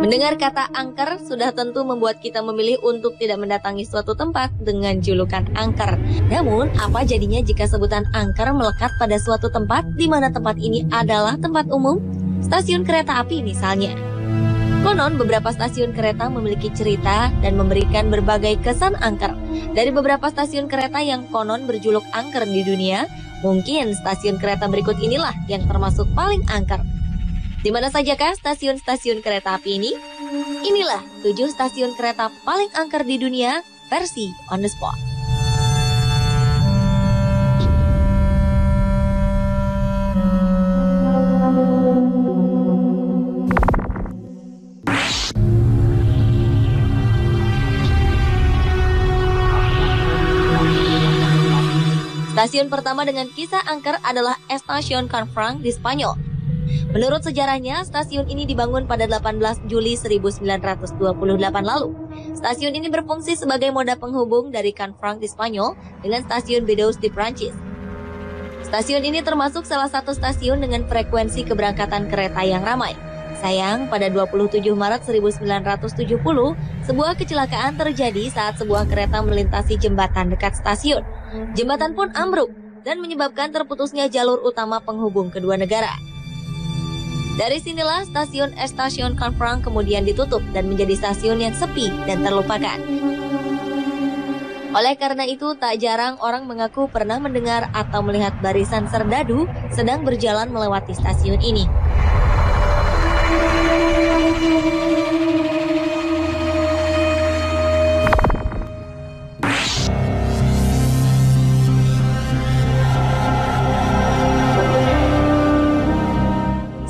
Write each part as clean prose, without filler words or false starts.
Mendengar kata angker sudah tentu membuat kita memilih untuk tidak mendatangi suatu tempat dengan julukan angker. Namun, apa jadinya jika sebutan angker melekat pada suatu tempat di mana tempat ini adalah tempat umum? Stasiun kereta api misalnya. Konon beberapa stasiun kereta memiliki cerita dan memberikan berbagai kesan angker. Dari beberapa stasiun kereta yang konon berjuluk angker di dunia, mungkin stasiun kereta berikut inilah yang termasuk paling angker. Di mana sajakah stasiun-stasiun kereta api ini? Inilah 7 stasiun kereta paling angker di dunia versi on the spot. Stasiun pertama dengan kisah angker adalah Estación Canfranc di Spanyol. Menurut sejarahnya, stasiun ini dibangun pada 18 Juli 1928 lalu. Stasiun ini berfungsi sebagai moda penghubung dari Canfranc di Spanyol dengan stasiun Bordeaux di Prancis. Stasiun ini termasuk salah satu stasiun dengan frekuensi keberangkatan kereta yang ramai. Sayang, pada 27 Maret 1970, sebuah kecelakaan terjadi saat sebuah kereta melintasi jembatan dekat stasiun. Jembatan pun ambruk dan menyebabkan terputusnya jalur utama penghubung kedua negara. Dari sinilah stasiun Estación Canfranc kemudian ditutup dan menjadi stasiun yang sepi dan terlupakan. Oleh karena itu, tak jarang orang mengaku pernah mendengar atau melihat barisan serdadu sedang berjalan melewati stasiun ini.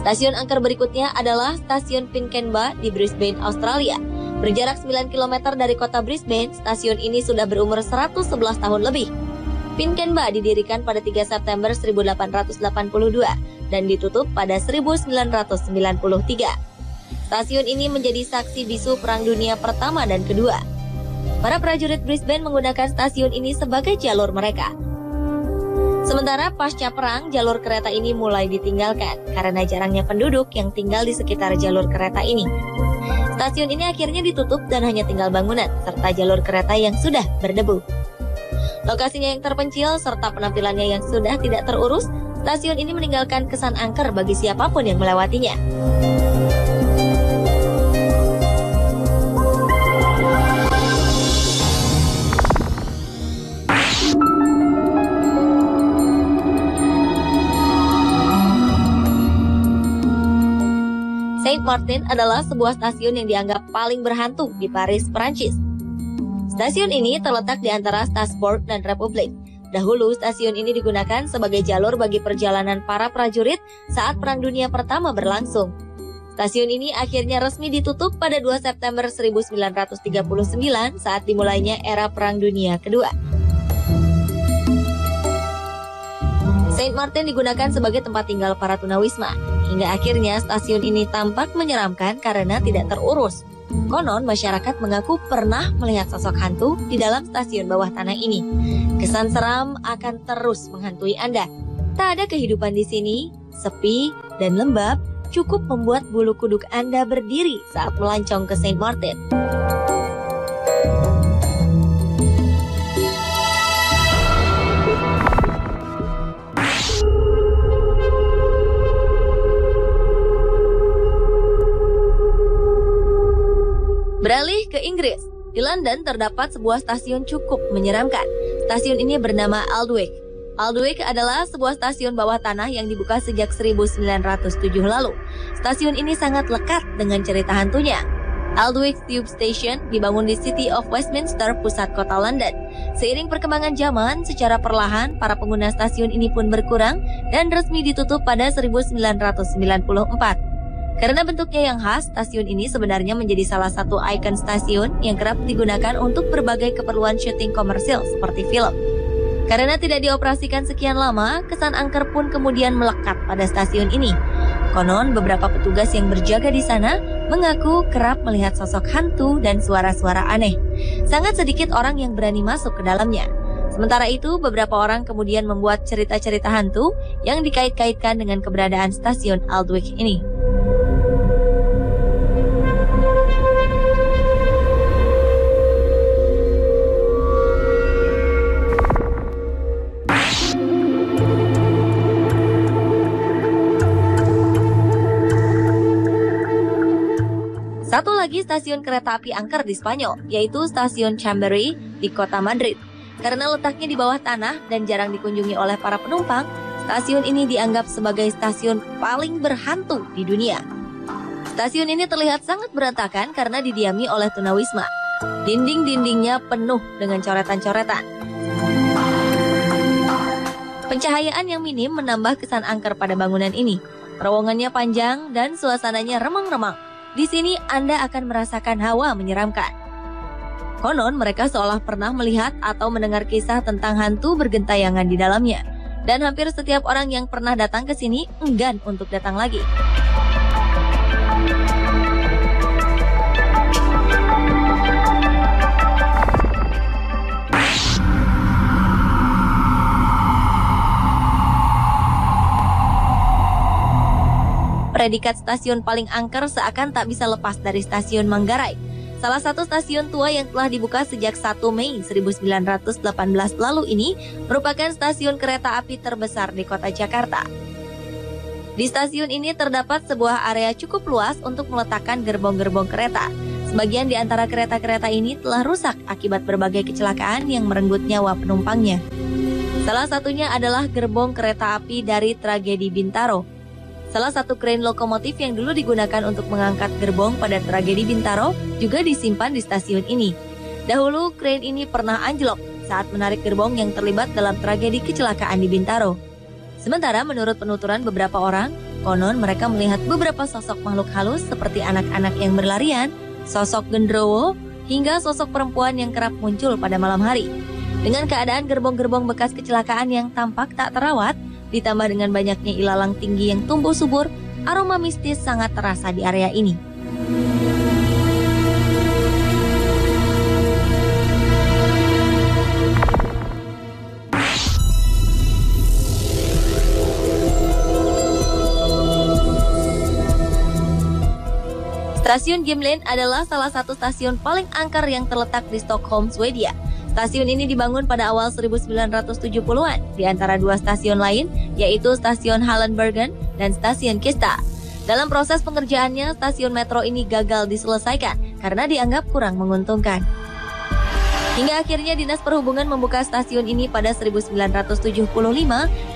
Stasiun angker berikutnya adalah Stasiun Pinkenba di Brisbane, Australia. Berjarak 9 km dari kota Brisbane, stasiun ini sudah berumur 111 tahun lebih. Pinkenba didirikan pada 3 September 1882 dan ditutup pada 1993. Stasiun ini menjadi saksi bisu Perang Dunia Pertama dan Kedua. Para prajurit Brisbane menggunakan stasiun ini sebagai jalur mereka. Sementara pasca perang, jalur kereta ini mulai ditinggalkan karena jarangnya penduduk yang tinggal di sekitar jalur kereta ini. Stasiun ini akhirnya ditutup dan hanya tinggal bangunan serta jalur kereta yang sudah berdebu. Lokasinya yang terpencil serta penampilannya yang sudah tidak terurus, stasiun ini meninggalkan kesan angker bagi siapapun yang melewatinya. Saint Martin adalah sebuah stasiun yang dianggap paling berhantu di Paris, Prancis. Stasiun ini terletak di antara Strasbourg dan Republik. Dahulu, stasiun ini digunakan sebagai jalur bagi perjalanan para prajurit saat Perang Dunia Pertama berlangsung. Stasiun ini akhirnya resmi ditutup pada 2 September 1939 saat dimulainya era Perang Dunia Kedua. Saint Martin digunakan sebagai tempat tinggal para tunawisma. Hingga akhirnya stasiun ini tampak menyeramkan karena tidak terurus. Konon masyarakat mengaku pernah melihat sosok hantu di dalam stasiun bawah tanah ini. Kesan seram akan terus menghantui Anda. Tak ada kehidupan di sini, sepi dan lembab, cukup membuat bulu kuduk Anda berdiri saat melancong ke Saint Martin. Beralih ke Inggris, di London terdapat sebuah stasiun cukup menyeramkan. Stasiun ini bernama Aldwych. Aldwych adalah sebuah stasiun bawah tanah yang dibuka sejak 1907 lalu. Stasiun ini sangat lekat dengan cerita hantunya. Aldwych Tube Station dibangun di City of Westminster, pusat kota London. Seiring perkembangan zaman, secara perlahan para pengguna stasiun ini pun berkurang dan resmi ditutup pada 1994. Karena bentuknya yang khas, stasiun ini sebenarnya menjadi salah satu ikon stasiun yang kerap digunakan untuk berbagai keperluan syuting komersil seperti film. Karena tidak dioperasikan sekian lama, kesan angker pun kemudian melekat pada stasiun ini. Konon, beberapa petugas yang berjaga di sana mengaku kerap melihat sosok hantu dan suara-suara aneh. Sangat sedikit orang yang berani masuk ke dalamnya. Sementara itu, beberapa orang kemudian membuat cerita-cerita hantu yang dikait-kaitkan dengan keberadaan stasiun Aldwych ini. stasiun kereta api angker di Spanyol, yaitu stasiun Chamberí di kota Madrid. Karena letaknya di bawah tanah dan jarang dikunjungi oleh para penumpang, stasiun ini dianggap sebagai stasiun paling berhantu di dunia. Stasiun ini terlihat sangat berantakan karena didiami oleh tunawisma. Dinding-dindingnya penuh dengan coretan-coretan. Pencahayaan yang minim menambah kesan angker pada bangunan ini. Terowongannya panjang dan suasananya remang-remang. Di sini Anda akan merasakan hawa menyeramkan. Konon mereka seolah pernah melihat atau mendengar kisah tentang hantu bergentayangan di dalamnya. Dan hampir setiap orang yang pernah datang ke sini enggan untuk datang lagi. Predikat stasiun paling angker seakan tak bisa lepas dari stasiun Manggarai. Salah satu stasiun tua yang telah dibuka sejak 1 Mei 1918 lalu ini merupakan stasiun kereta api terbesar di kota Jakarta. Di stasiun ini terdapat sebuah area cukup luas untuk meletakkan gerbong-gerbong kereta. Sebagian di antara kereta-kereta ini telah rusak akibat berbagai kecelakaan yang merenggut nyawa penumpangnya. Salah satunya adalah gerbong kereta api dari tragedi Bintaro. Salah satu krain lokomotif yang dulu digunakan untuk mengangkat gerbong pada tragedi Bintaro juga disimpan di stasiun ini. Dahulu, krain ini pernah anjlok saat menarik gerbong yang terlibat dalam tragedi kecelakaan di Bintaro. Sementara menurut penuturan beberapa orang, konon mereka melihat beberapa sosok makhluk halus seperti anak-anak yang berlarian, sosok gendrowo, hingga sosok perempuan yang kerap muncul pada malam hari. Dengan keadaan gerbong-gerbong bekas kecelakaan yang tampak tak terawat, ditambah dengan banyaknya ilalang tinggi yang tumbuh subur, aroma mistis sangat terasa di area ini. Stasiun Gimlen adalah salah satu stasiun paling angker yang terletak di Stockholm, Swedia. Stasiun ini dibangun pada awal 1970-an di antara dua stasiun lain, yaitu stasiun Hallenbergen dan stasiun Kista. Dalam proses pengerjaannya, stasiun metro ini gagal diselesaikan karena dianggap kurang menguntungkan. Hingga akhirnya Dinas Perhubungan membuka stasiun ini pada 1975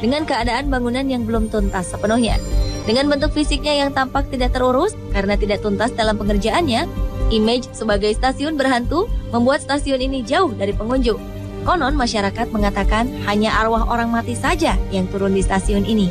dengan keadaan bangunan yang belum tuntas sepenuhnya. Dengan bentuk fisiknya yang tampak tidak terurus karena tidak tuntas dalam pengerjaannya, image sebagai stasiun berhantu membuat stasiun ini jauh dari pengunjung. Konon masyarakat mengatakan hanya arwah orang mati saja yang turun di stasiun ini.